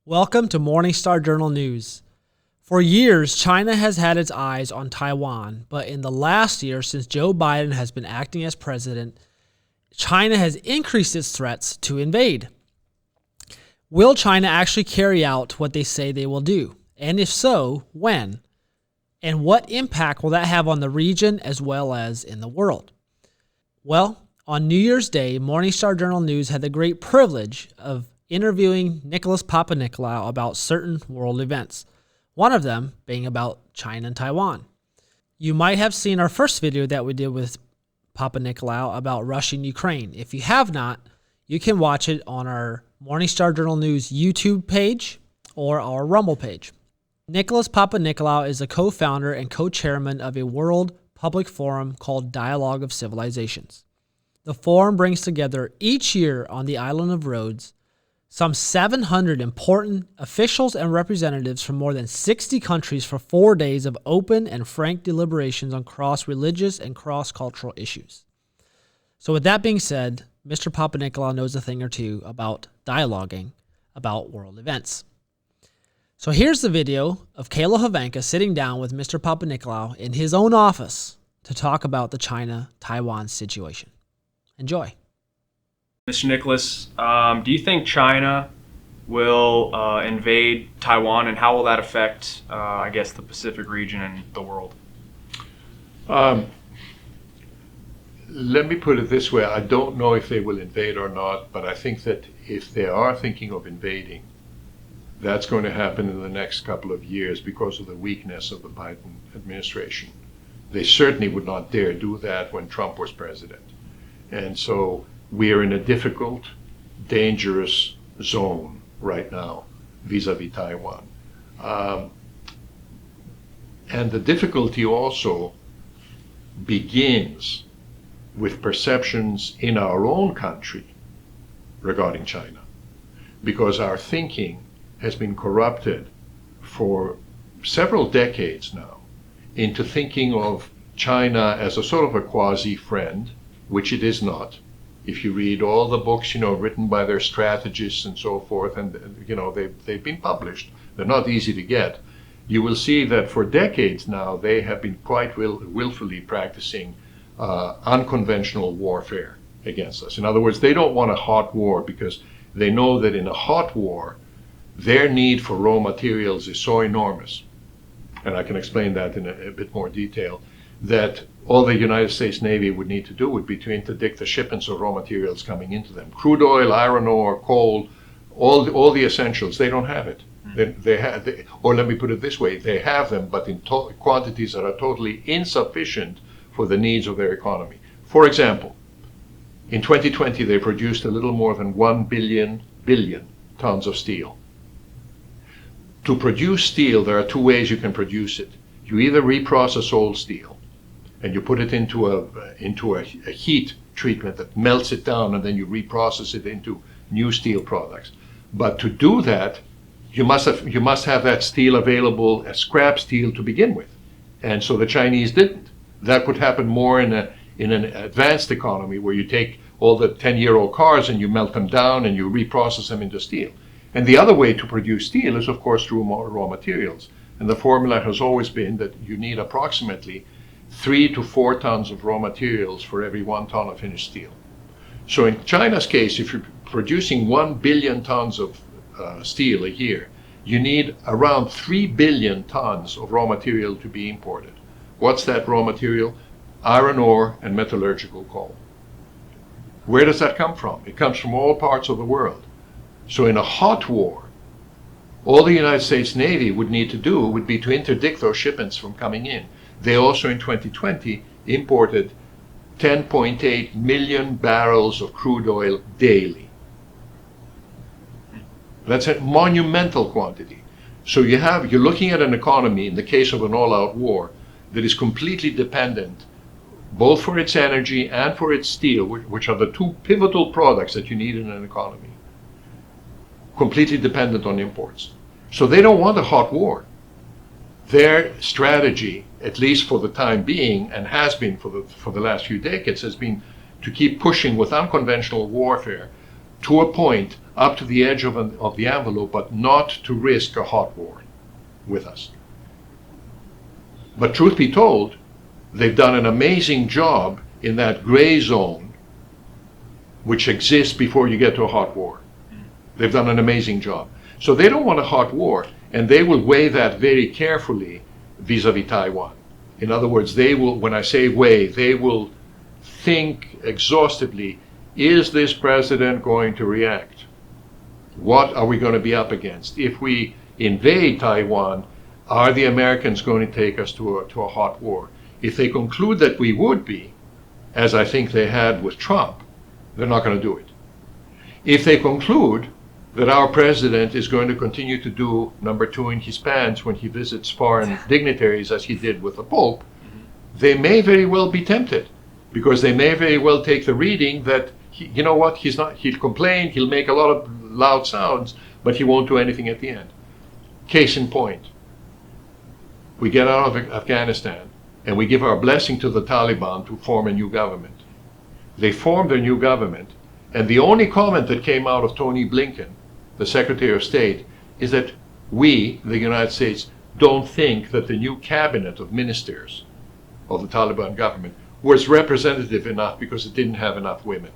Welcome to Morningstar Journal News. For years, China has had its eyes on Taiwan, but in the last year, since Joe Biden has been acting as president, China has increased its threats to invade. Will China actually carry out what they say they will do? And if so, when? And what impact will that have on the region as well as in the world? Well, on New Year's Day, Morningstar Journal News had the great privilege of interviewing Nicholas Papanicolaou about certain world events, one of them being about China and Taiwan. You might have seen our first video that we did with Papanicolaou about Russia and Ukraine. If you have not, you can watch it on our Morningstar Journal News YouTube page or our Rumble page. Nicholas Papanicolaou is a co-founder and co-chairman of a world public forum called Dialogue of Civilizations. The forum brings together each year on the island of Rhodes some 700 important officials and representatives from more than 60 countries for 4 days of open and frank deliberations on cross-religious and cross-cultural issues. So with that being said, Mr. Papanicolaou knows a thing or two about dialoguing about world events. So here's the video of Kayla Hovanka sitting down with Mr. Papanicolaou in his own office to talk about the China-Taiwan situation. Enjoy. Mr. Nicholas, do you think China will invade Taiwan, and how will that affect, the Pacific region and the world? Let me put it this way. I don't know if they will invade or not, but I think that if they are thinking of invading, that's going to happen in the next couple of years because of the weakness of the Biden administration. They certainly would not dare do that when Trump was president. And so we are in a difficult, dangerous zone right now vis-a-vis Taiwan. And the difficulty also begins with perceptions in our own country regarding China, because our thinking has been corrupted for several decades now into thinking of China as a sort of a quasi-friend, which it is not. If you read all the books, written by their strategists and so forth, and they've been published, they're not easy to get, you will see that for decades now they have been quite willfully practicing unconventional warfare against us. In other words, they don't want a hot war because they know that in a hot war, their need for raw materials is so enormous, and I can explain that in a bit more detail, that all the United States Navy would need to do would be to interdict the shipments of raw materials coming into them. Crude oil, iron ore, coal, all the essentials, they don't have it. Or let me put it this way, they have them, but in quantities that are totally insufficient for the needs of their economy. For example, in 2020 they produced a little more than 1 billion tons of steel. To produce steel, there are two ways you can produce it. You either reprocess old steel, and you put it into a heat treatment that melts it down, and then you reprocess it into new steel products. But to do that, you must have that steel available as scrap steel to begin with, and so the Chinese didn't. That could happen more in an advanced economy where you take all the 10-year-old cars and you melt them down and you reprocess them into steel. And the other way to produce steel is, of course, through raw materials. And the formula has always been that you need approximately 3 to 4 tons of raw materials for every 1 ton of finished steel. So in China's case, if you're producing 1 billion tons of steel a year, you need around 3 billion tons of raw material to be imported. What's that raw material? Iron ore and metallurgical coal. Where does that come from? It comes from all parts of the world. So in a hot war, all the United States Navy would need to do would be to interdict those shipments from coming in. They also in 2020 imported 10.8 million barrels of crude oil daily. That's a monumental quantity. So you're looking at an economy, in the case of an all-out war, that is completely dependent both for its energy and for its steel, which are the two pivotal products that you need in an economy, completely dependent on imports. So they don't want a hot war. Their strategy, at least for the time being, and has been for the last few decades, has been to keep pushing with unconventional warfare to a point, up to the edge of the envelope, but not to risk a hot war with us. But truth be told, they've done an amazing job in that gray zone which exists before you get to a hot war. They've done an amazing job. So they don't want a hot war, and they will weigh that very carefully vis-a-vis Taiwan. In other words, they will, when I say weigh, they will think exhaustively, is this president going to react? What are we going to be up against? If we invade Taiwan, are the Americans going to take us to a hot war? If they conclude that we would be, as I think they had with Trump, they're not going to do it. If they conclude that our president is going to continue to do number two in his pants when he visits foreign dignitaries, as he did with the Pope, they may very well be tempted, because they may very well take the reading that, you know what, he'll complain, he'll make a lot of loud sounds, but he won't do anything at the end. Case in point, we get out of Afghanistan and we give our blessing to the Taliban to form a new government. They formed a new government, and the only comment that came out of Tony Blinken, the Secretary of State, is that we, the United States, don't think that the new cabinet of ministers of the Taliban government was representative enough because it didn't have enough women.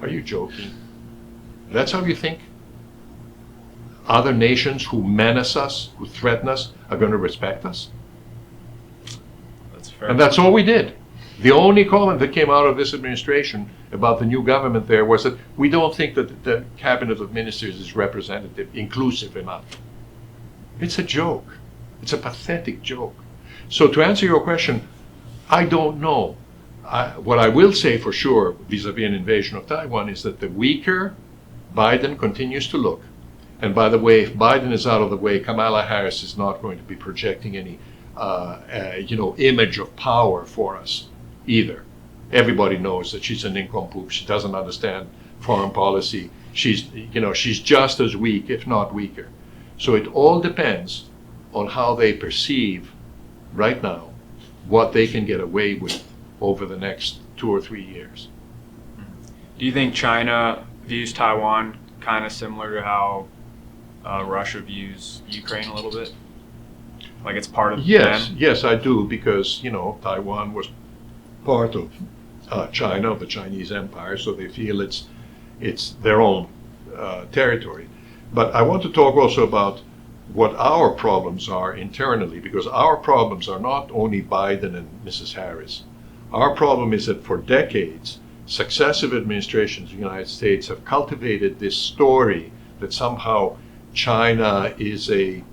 Are you joking? That's how you think other nations who menace us, who threaten us, are going to respect us? That's fair. And that's all we did. The only comment that came out of this administration about the new government there was that we don't think that the cabinet of ministers is representative, inclusive enough. It's a joke. It's a pathetic joke. So to answer your question, I don't know. What I will say for sure vis-a-vis an invasion of Taiwan is that the weaker Biden continues to look, and by the way, if Biden is out of the way, Kamala Harris is not going to be projecting any image of power for us either. Everybody knows that she's a nincompoop. She doesn't understand foreign policy. She's just as weak, if not weaker. So it all depends on how they perceive right now what they can get away with over the next 2 or 3 years. Do you think China views Taiwan kind of similar to how Russia views Ukraine a little bit? Like it's part of them? Yes, I do, because Taiwan was part of China, of the Chinese Empire, so they feel it's their own territory. But I want to talk also about what our problems are internally, because our problems are not only Biden and Mrs. Harris. Our problem is that for decades, successive administrations in the United States have cultivated this story that somehow China is an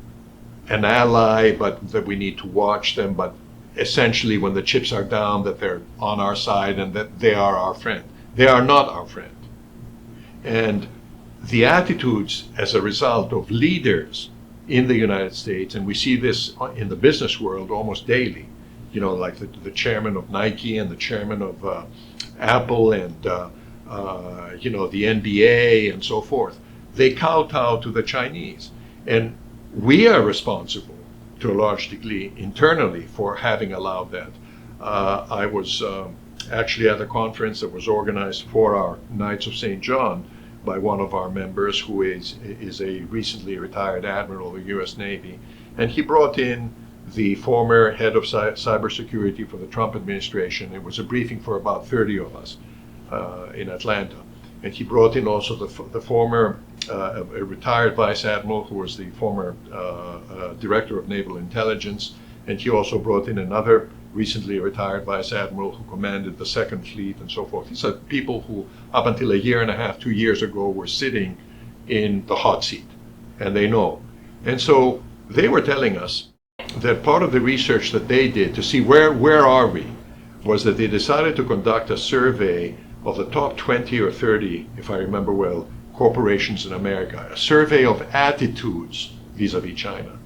ally, but that we need to watch them, but essentially when the chips are down, that they're on our side and that they are our friend. They are not our friend. And the attitudes as a result of leaders in the United States, and we see this in the business world almost daily, like the chairman of Nike and the chairman of Apple and the NBA and so forth, they kowtow to the Chinese. And we are responsible to a large degree internally for having allowed that. I was actually at a conference that was organized for our Knights of St. John by one of our members who is a recently retired admiral of the U.S. Navy. And he brought in the former head of cybersecurity for the Trump administration. It was a briefing for about 30 of us in Atlanta. And he brought in also the former a retired vice admiral who was the former director of naval intelligence. And he also brought in another recently retired vice admiral who commanded the Second Fleet and so forth. These are people who, up until a year and a half, 2 years ago, were sitting in the hot seat, and they know. And so they were telling us that part of the research that they did to see where are we was that they decided to conduct a survey of the top 20 or 30, if I remember well, corporations in America, a survey of attitudes vis-a-vis China.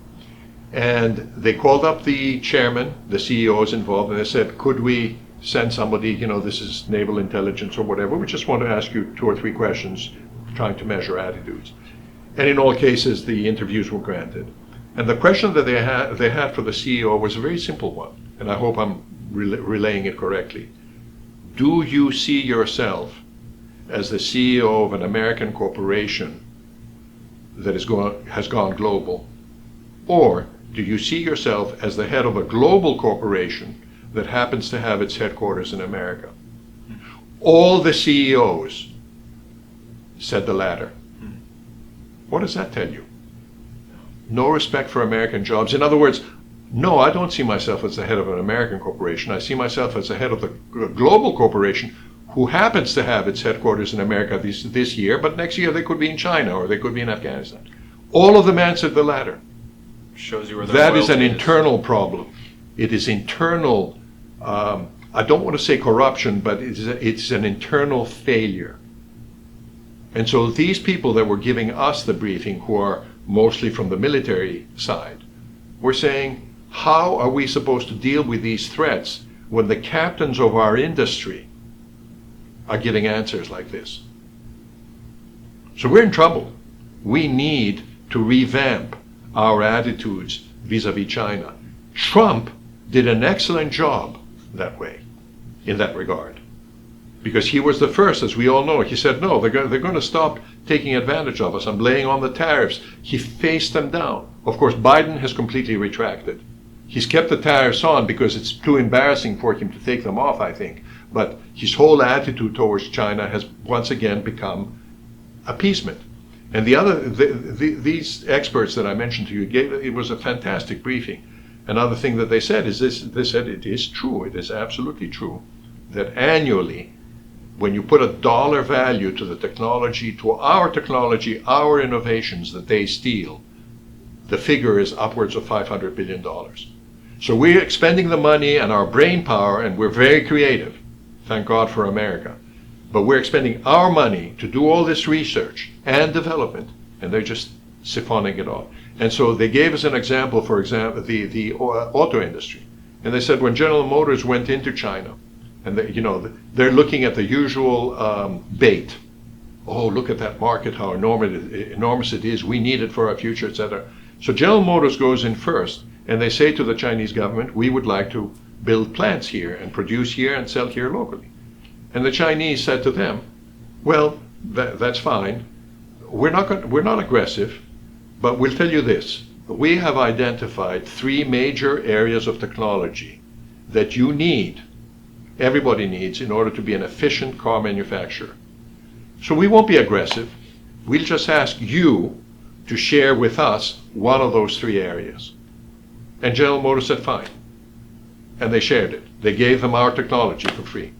And they called up the chairman, the CEOs involved, and they said, could we send somebody, this is naval intelligence or whatever, we just want to ask you 2 or 3 questions trying to measure attitudes. And in all cases, the interviews were granted. And the question that they had for the CEO was a very simple one, and I hope I'm relaying it correctly. Do you see yourself as the CEO of an American corporation that has gone global? Or do you see yourself as the head of a global corporation that happens to have its headquarters in America? All the CEOs said the latter. What does that tell you? No respect for American jobs. In other words, no, I don't see myself as the head of an American corporation. I see myself as the head of the global corporation who happens to have its headquarters in America this year, but next year they could be in China or they could be in Afghanistan. All of them answered the latter. Shows you where that is an internal problem. It is internal, I don't want to say corruption, but it's an internal failure. And so these people that were giving us the briefing, who are mostly from the military side, were saying, how are we supposed to deal with these threats when the captains of our industry are giving answers like this? So we're in trouble. We need to revamp our attitudes vis-a-vis China. Trump did an excellent job that way, in that regard. Because he was the first, as we all know. He said, no, they're going to stop taking advantage of us. I'm laying on the tariffs. He faced them down. Of course, Biden has completely retracted. He's kept the tariffs on because it's too embarrassing for him to take them off, I think. But his whole attitude towards China has once again become appeasement. And these experts that I mentioned to you, it was a fantastic briefing. Another thing that they said is this: they said it is true, it is absolutely true, that annually, when you put a dollar value to the technology, to our technology, our innovations that they steal, the figure is upwards of $500 billion. So we're expending the money and our brain power, and we're very creative. Thank God for America. But we're expending our money to do all this research and development, and they're just siphoning it off. And so they gave us an example, for example, the auto industry. And they said when General Motors went into China, and they're looking at the usual bait. Oh, look at that market, how enormous it is. We need it for our future, etc. So General Motors goes in first, and they say to the Chinese government, we would like to build plants here and produce here and sell here locally. And the Chinese said to them, well, that's fine. We're not aggressive, but we'll tell you this. We have identified 3 major areas of technology that you need, everybody needs, in order to be an efficient car manufacturer. So we won't be aggressive. We'll just ask you to share with us one of those 3 areas. And General Motors said, fine. And they shared it. They gave them our technology for free.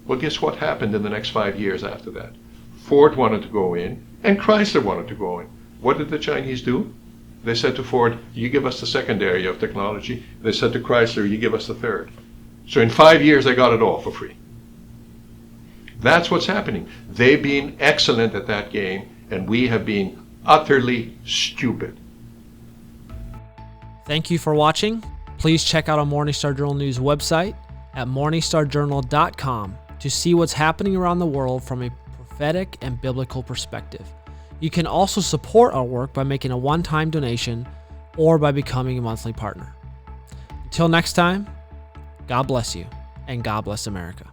Well, guess what happened in the next 5 years after that? Ford wanted to go in, and Chrysler wanted to go in. What did the Chinese do? They said to Ford, you give us the second area of technology. They said to Chrysler, you give us the third. So in 5 years, they got it all for free. That's what's happening. They've been excellent at that game, and we have been utterly stupid. Thank you for watching. Please check out our Morningstar Journal News website at morningstarjournal.com to see what's happening around the world from a prophetic and biblical perspective. You can also support our work by making a one-time donation or by becoming a monthly partner. Until next time, God bless you, and God bless America.